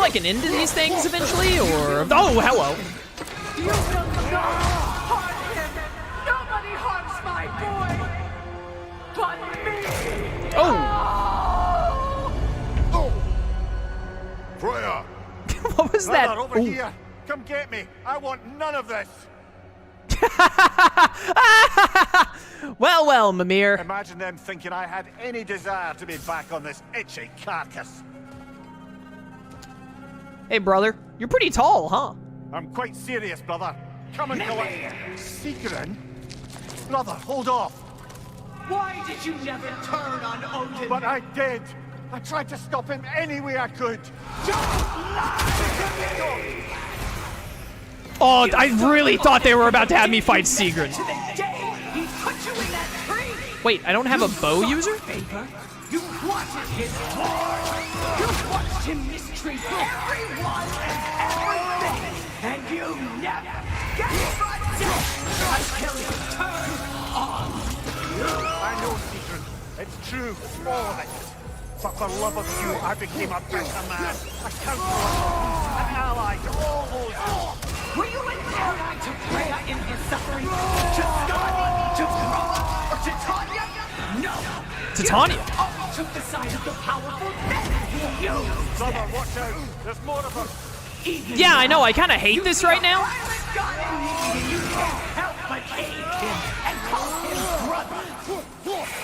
like an end to these things eventually, or? Oh, hello. You will not harm him. Nobody harms my boy, but me. Oh. Oh! Freya! What was that? Brother, over Ooh. here! Come get me! I want none of this! Well, Mimir. Imagine them thinking I had any desire to be back on this itchy carcass. Hey, brother. You're pretty tall, huh? I'm quite serious, brother. Come and collect Sigrun? Brother, hold off. Why did you never turn on Odin? But I did. I tried to stop him any way I could. Oh, I really thought they were about to have me fight Sigrun. To the day he put you in that tree. Wait, I don't have a bow user? Favor. You wanted his war. You watched him mistreat everyone and everything, and you never get but death until you turn on. I know, Sigrun. It's true, all of it. But for love of you, I became a better man. A counselor, an ally to all those. Were you an ally to Freya in his suffering? To Skadi? To Thrall? Or to Tanya? No! To Tanya? You only took the side of the powerful men he used. Brother, watch out. There's more of them. Even Yeah, I know. I kind of hate this right now. violent God in me, and you can't help but hate him and call him brother.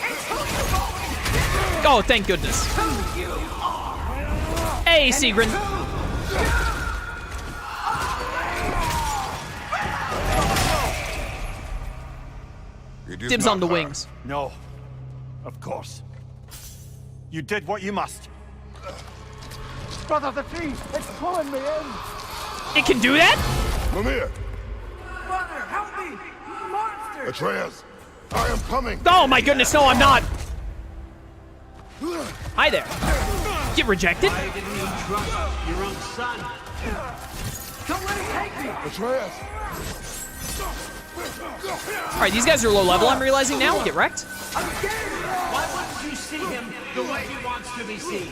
It's who you've always been. Oh, thank goodness. Who you are. Hey, Sigrun. Dibs on the wings. No. Of course. You did what you must. Brother, the tree! It's pulling me in! It can do that? Mimir! Brother, help me! Monster! Atreus! I am coming! Oh my goodness, no, I'm not. Hi there. Get rejected? Why didn't you trust your own son? Don't let him take me! Atreus! Alright, these guys are low level, I'm realizing now. Get wrecked. I'm scared! Why wouldn't you see him the way he wants to be seen?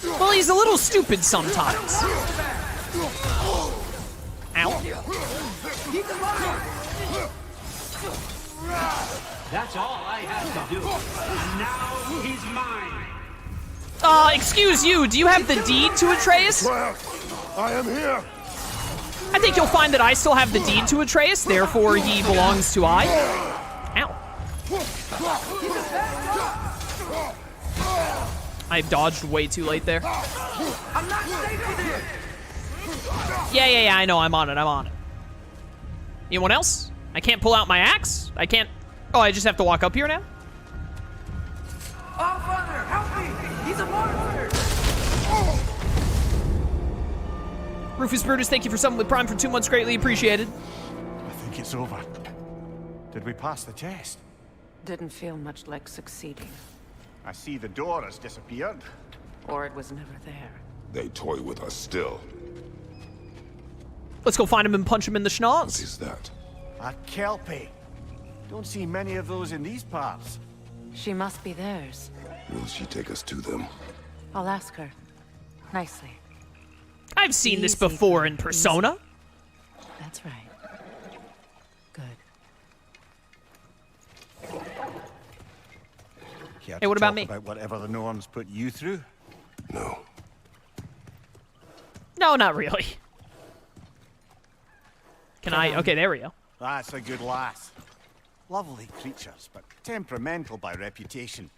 Well, he's a little stupid sometimes. Ow. He's alive! That's all I had to do. And now he's mine. Excuse you, do you have the deed to Atreus? Atreus! I am here! I think you'll find that I still have the deed to Atreus, therefore he belongs to I. Ow. I dodged way too late there. I'm not safe with him! Yeah, I know, I'm on it. Anyone else? I can't pull out my axe? I can't... Oh, I just have to walk up here now? Oh, Father, help me! He's a monster! Rufus Brutus, thank you for something with Prime for 2 months, greatly appreciated. I think it's over. Did we pass the test? Didn't feel much like succeeding. I see the door has disappeared. Or it was never there. They toy with us still. Let's go find him and punch him in the What schnoz. is that? A kelpie. Don't see many of those in these parts. She must be theirs. Will she take us to them? I'll ask her. Nicely. I've seen this Easy, before in easy. Persona. That's right. Good. Care Hey, to what about talk me? About whatever the Norns put you through? No. No, not really. Can I? Okay, there we go. That's a good lass. Lovely creatures, but temperamental by reputation.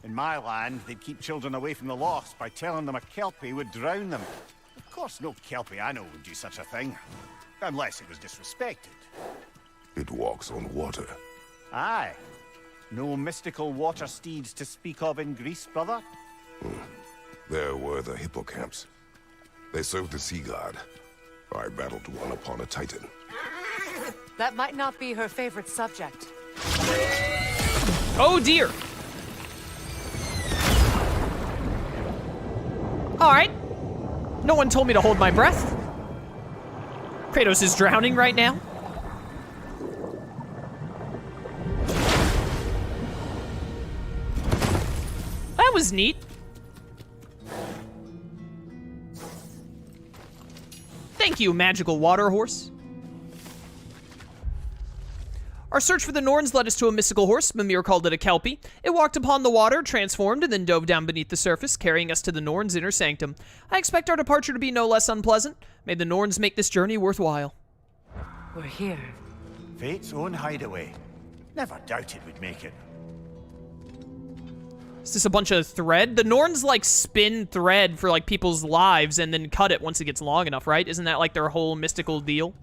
In my land, they'd keep children away from the lost by telling them a kelpie would drown them. Of course, no kelpie I know would do such a thing. Unless it was disrespected. It walks on water. Aye. No mystical water steeds to speak of in Greece, brother? There were the hippocamps. They served the sea god. I battled one upon a titan. That might not be her favorite subject. Oh dear. All right. No one told me to hold my breath. Kratos is drowning right now. That was neat. Thank you, magical water horse. Our search for the Norns led us to a mystical horse. Mimir called it a kelpie. It walked upon the water, transformed, and then dove down beneath the surface, carrying us to the Norns' inner sanctum. I expect our departure to be no less unpleasant. May the Norns make this journey worthwhile. We're here. Fate's own hideaway. Never doubted we'd make it. Is this a bunch of thread? The Norns, like, spin thread for, like, people's lives and then cut it once it gets long enough, right? Isn't that, like, their whole mystical deal?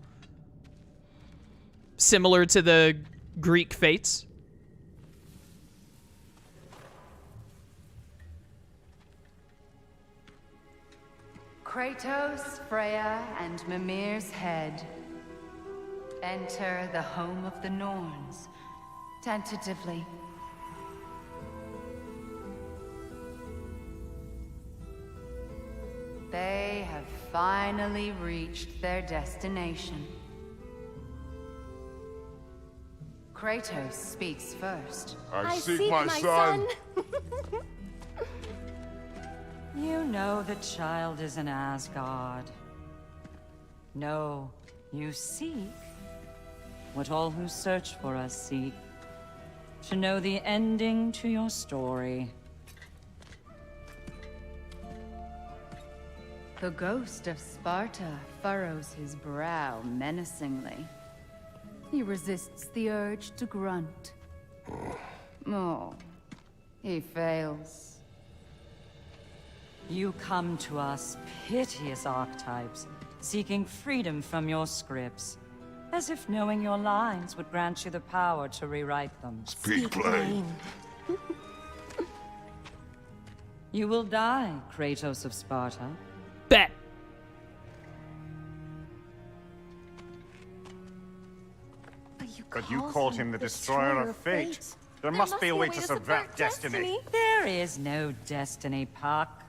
Similar to the Greek fates. Kratos, Freya, and Mimir's head. Enter the home of the Norns, tentatively. They have finally reached their destination. Kratos speaks first. I seek my son. You know the child is in Asgard. No, you seek what all who search for us seek. To know the ending to your story. The ghost of Sparta furrows his brow menacingly. He resists the urge to grunt. Oh, he fails. You come to us, piteous archetypes, seeking freedom from your scripts. As if knowing your lines would grant you the power to rewrite them. Speak plain. You will die, Kratos of Sparta. Bet. But you called him the destroyer of fate. There must be a way to subvert destiny. There is no destiny, Puck.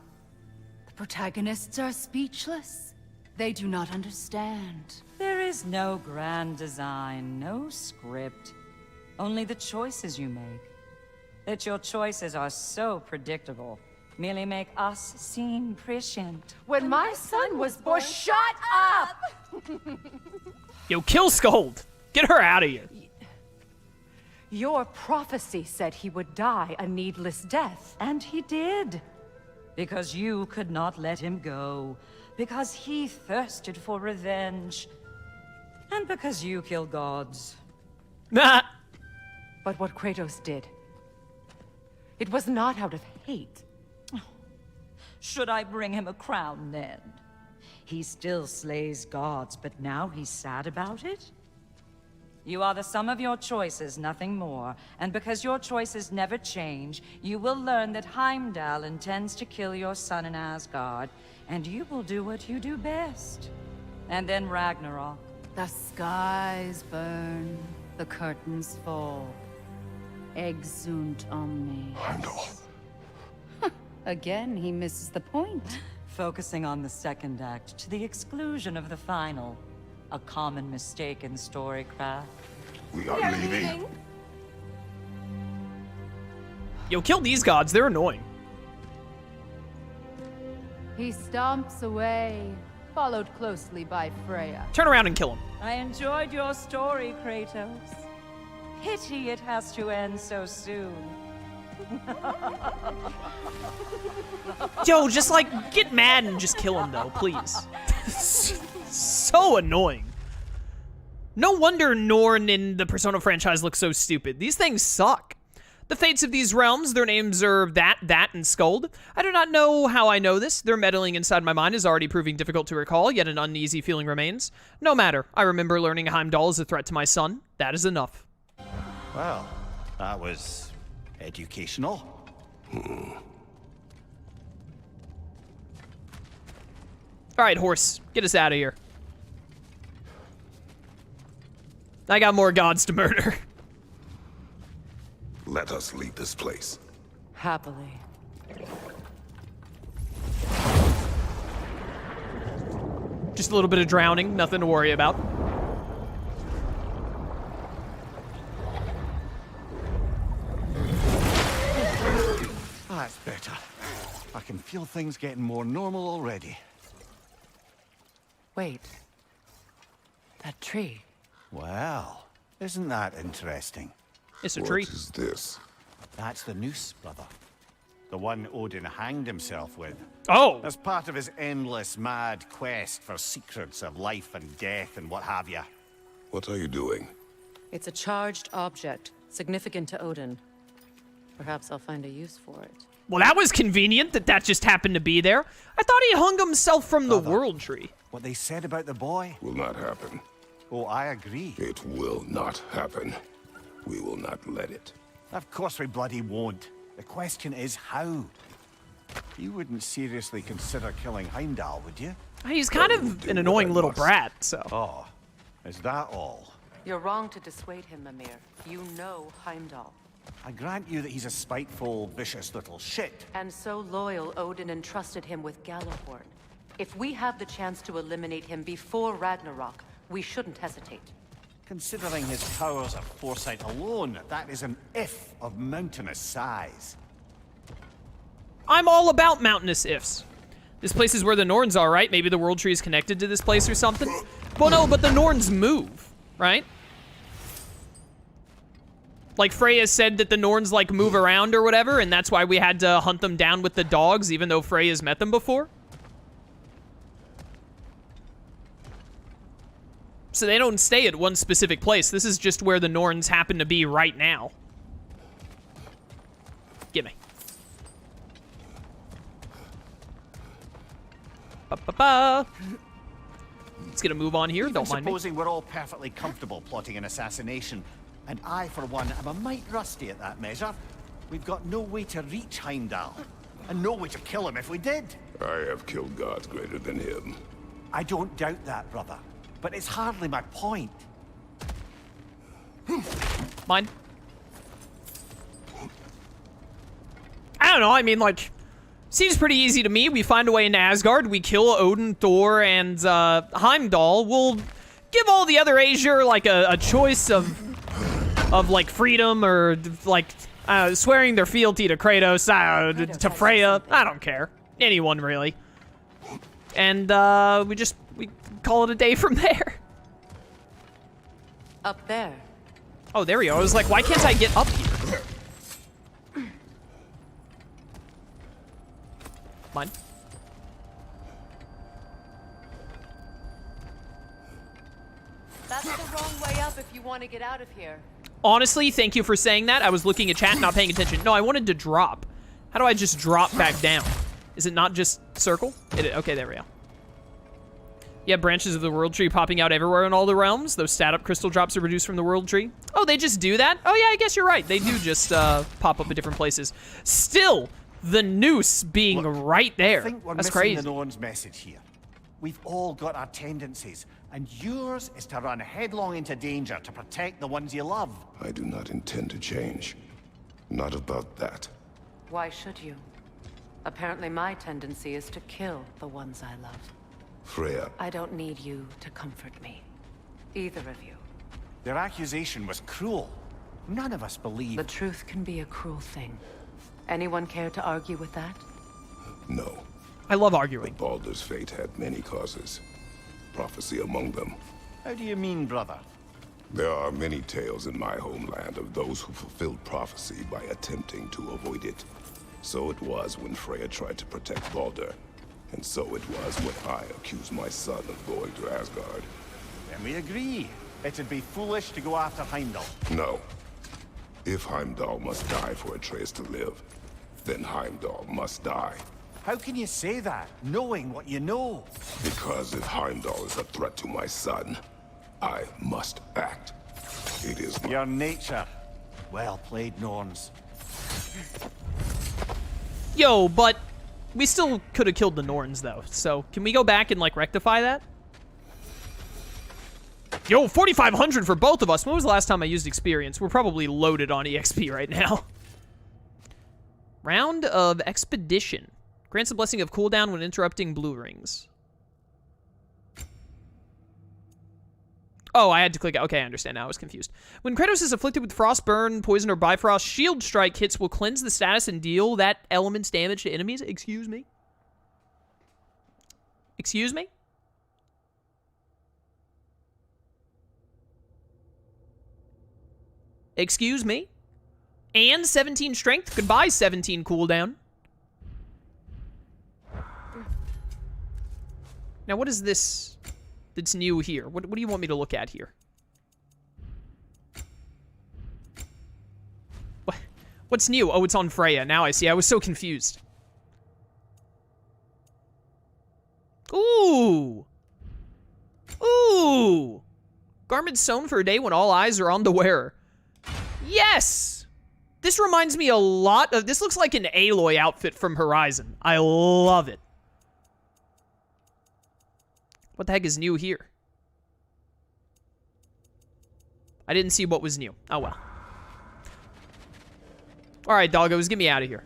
The protagonists are speechless. They do not understand. There is no grand design, no script. Only the choices you make. That your choices are so predictable merely make us seem prescient. When my son was born, shut up! Yo, kill Scold. Get her out of here. Your prophecy said he would die a needless death. And he did. Because you could not let him go. Because he thirsted for revenge. And because you kill gods. Nah. But what Kratos did, it was not out of hate. Should I bring him a crown then? He still slays gods, but now he's sad about it? You are the sum of your choices, nothing more. And because your choices never change, you will learn that Heimdall intends to kill your son in Asgard, and you will do what you do best. And then Ragnarok. The skies burn, the curtains fall. Exunt omnes. Heimdall. Again, he misses the point. Focusing on the second act to the exclusion of the final. A common mistake in storycraft. We are leaving. Yo, kill these gods. They're annoying. He stomps away, followed closely by Freya. Turn around and kill him. I enjoyed your story, Kratos. Pity it has to end so soon. Yo, just like, get mad and just kill him though, please. So annoying. No wonder Norn in the Persona franchise looks so stupid. These things suck. The fates of these realms, their names are that, and Skuld. I do not know how I know this. Their meddling inside my mind is already proving difficult to recall, yet an uneasy feeling remains. No matter. I remember learning Heimdall is a threat to my son. That is enough. Well, that was educational. All right, horse, get us out of here. I got more gods to murder. Let us leave this place. Happily. Just a little bit of drowning, nothing to worry about. That's better. I can feel things getting more normal already. Wait, That tree. Well, isn't that interesting? It's a What tree. is this? That's the noose, brother. The one Odin hanged himself with. Oh, As part of his endless, mad quest for secrets of life and death and what have you. What are you doing? It's a charged object, significant to Odin. Perhaps I'll find a use for it. well, that was convenient that just happened to be there. I thought he hung himself from the world tree. What they said about the boy? Will not happen. Oh, I agree. It will not happen. We will not let it. Of course we bloody won't. The question is how. You wouldn't seriously consider killing Heimdall, would you? He's kind of an annoying little brat, so. Oh, is that all? You're wrong to dissuade him, Mimir. You know Heimdall. I grant you that he's a spiteful, vicious little shit. And so loyal, Odin entrusted him with Gjallarhorn. If we have the chance to eliminate him before Ragnarok, we shouldn't hesitate. Considering his powers of foresight alone, that is an if of mountainous size. I'm all about mountainous ifs. This place is where the Norns are, right? Maybe the world tree is connected to this place or something? Well, no, but the Norns move, right? Like Freya said that the Norns, like, move around or whatever, and that's why we had to hunt them down with the dogs, even though Freya's met them before. So they don't stay at one specific place. This is just where the Norns happen to be right now. Gimme. Ba-ba-ba. Let's get a move on here. Don't mind me. Supposing we're all perfectly comfortable plotting an assassination, and I, for one, am a mite rusty at that measure, we've got no way to reach Heimdall, and no way to kill him if we did. I have killed gods greater than him. I don't doubt that, brother, but it's hardly my point. Mine. I don't know, I mean, like, seems pretty easy to me. We find a way into Asgard, we kill Odin, Thor, and Heimdall. We'll give all the other Æsir, like, a choice of like, freedom or, like, swearing their fealty to Kratos, to Freya. I don't care. Anyone, really. And, we call it a day from there. Up there. Oh, there we go. I was like, why can't I get up here? Mine. That's the wrong way up if you want to get out of here. Honestly, thank you for saying that. I was looking at chat, not paying attention. No, I wanted to drop. How do I just drop back down? Is it not just circle? Okay, there we go. Yeah, branches of the world tree popping out everywhere in all the realms. Those stat-up crystal drops are produced from the world tree. Oh, they just do that? Oh, yeah, I guess you're right. They do just pop up at different places. Still, the noose being right there. I think we're That's missing crazy. the Norns' message here. We've all got our tendencies, and yours is to run headlong into danger to protect the ones you love. I do not intend to change. Not about that. Why should you? Apparently my tendency is to kill the ones I love. Freya, I don't need you to comfort me. Either of you. Their accusation was cruel. None of us believe. The truth can be a cruel thing. Anyone care to argue with that? no. I love arguing. Baldur's fate had many causes. Prophecy among them. How do you mean, brother? There are many tales in my homeland of those who fulfilled prophecy by attempting to avoid it. So it was when Freya tried to protect Baldur. And so it was when I accused my son of going to Asgard. Then we agree. It'd be foolish to go after Heimdall. No. If Heimdall must die for Atreus to live, then Heimdall must die. How can you say that, knowing what you know? Because if Heimdall is a threat to my son, I must act. It is my... Your nature. Well played, Norns. Yo, but we still could have killed the Norns, though. So can we go back and, like, rectify that? Yo, 4,500 for both of us. When was the last time I used experience? We're probably loaded on EXP right now. Round of Expedition. Grants the blessing of cooldown when interrupting blue rings. Oh, I had to click. Okay, I understand now. I was confused. When Kratos is afflicted with frostburn, poison, or bifrost, shield strike hits will cleanse the status and deal that element's damage to enemies. Excuse me? Excuse me? Excuse me. And 17 strength. Goodbye, 17 cooldown. Now, what is this that's new here? What do you want me to look at here? What's new? Oh, it's on Freya. Now I see. I was so confused. Ooh. Ooh. Garment sewn for a day when all eyes are on the wearer. Yes! This reminds me a lot of... This looks like an Aloy outfit from Horizon. I love it. What the heck is new here? I didn't see what was new. Oh, well. All right, doggos, get me out of here.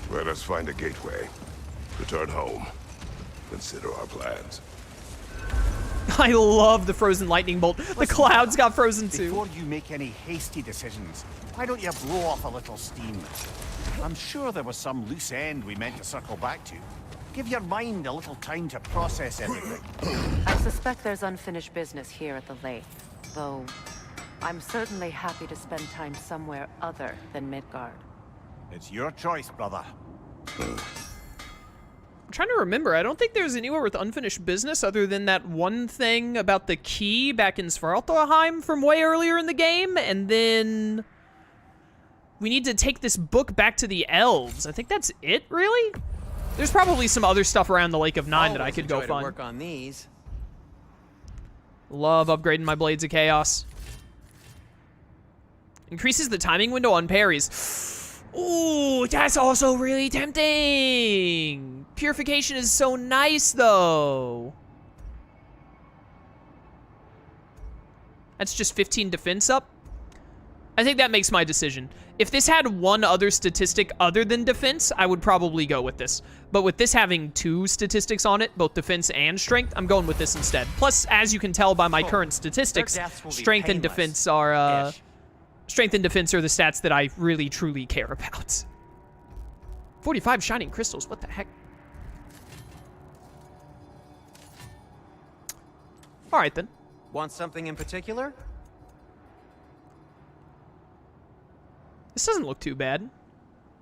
Let us find a gateway. Return home. Consider our plans. I love the frozen lightning bolt. The clouds got frozen too. Before you make any hasty decisions, why don't you blow off a little steam? I'm sure there was some loose end we meant to circle back to. Give your mind a little time to process everything. I suspect there's unfinished business here at the lake, though I'm certainly happy to spend time somewhere other than Midgard. It's your choice, brother. I'm trying to remember. I don't think there's anywhere with unfinished business other than that one thing about the key back in Svartalfheim from way earlier in the game, and then we need to take this book back to the elves. I think that's it, really? There's probably some other stuff around the Lake of Nine that I could go find. Work on these. Love upgrading my Blades of Chaos. Increases the timing window on parries. Ooh, that's also really tempting. Purification is so nice, though. That's just 15 defense up. I think that makes my decision. If this had one other statistic other than defense, I would probably go with this. But with this having 2 statistics on it, both defense and strength, I'm going with this instead. Plus, as you can tell by my current statistics, strength and defense are strength and defense are the stats that I really truly care about. 45 shining crystals, what the heck? All right then. Want something in particular? This doesn't look too bad.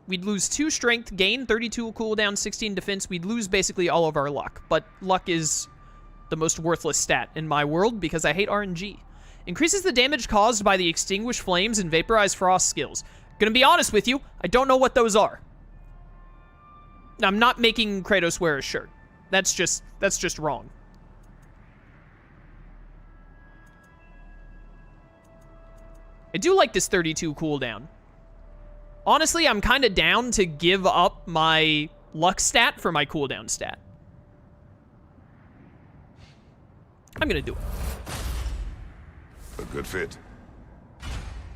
We'd lose 2 strength, gain 32 cooldown, 16 defense. We'd lose basically all of our luck. But luck is the most worthless stat in my world because I hate RNG. Increases the damage caused by the extinguished flames and vaporized frost skills. Gonna be honest with you, I don't know what those are. I'm not making Kratos wear a shirt. That's just wrong. I do like this 32 cooldown. Honestly, I'm kind of down to give up my luck stat for my cooldown stat. I'm gonna do it. A good fit.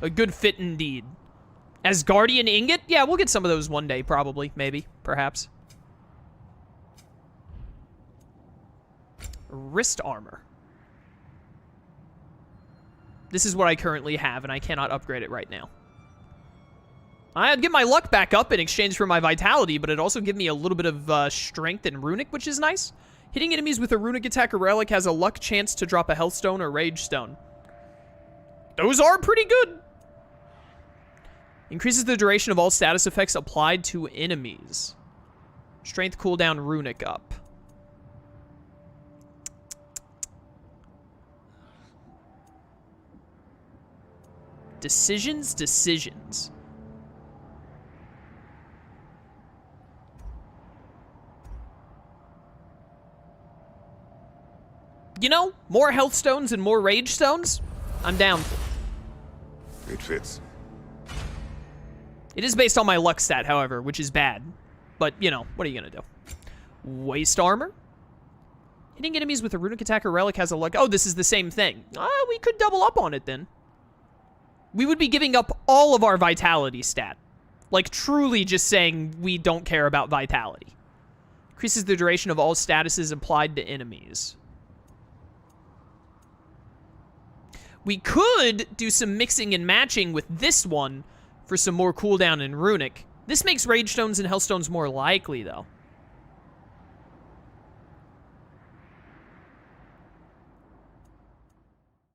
A good fit indeed. As Guardian Ingot? Yeah, we'll get some of those one day, probably, maybe, perhaps. Wrist armor. This is what I currently have, and I cannot upgrade it right now. I'd get my luck back up in exchange for my vitality, but it'd also give me a little bit of strength and runic, which is nice. Hitting enemies with a runic attack or relic has a luck chance to drop a health stone or rage stone. Those are pretty good. Increases the duration of all status effects applied to enemies. Strength cooldown runic up. Decisions. You know, more health stones and more rage stones, I'm down for. It fits. It is based on my luck stat, however, which is bad. But, you know, what are you gonna do? Waist armor? Hitting enemies with a runic attack or relic has a luck... Oh, this is the same thing. We could double up on it then. We would be giving up all of our vitality stat. Like, truly just saying we don't care about vitality. Increases the duration of all statuses applied to enemies. We could do some mixing and matching with this one for some more cooldown and runic. This makes rage stones and health stones more likely, though.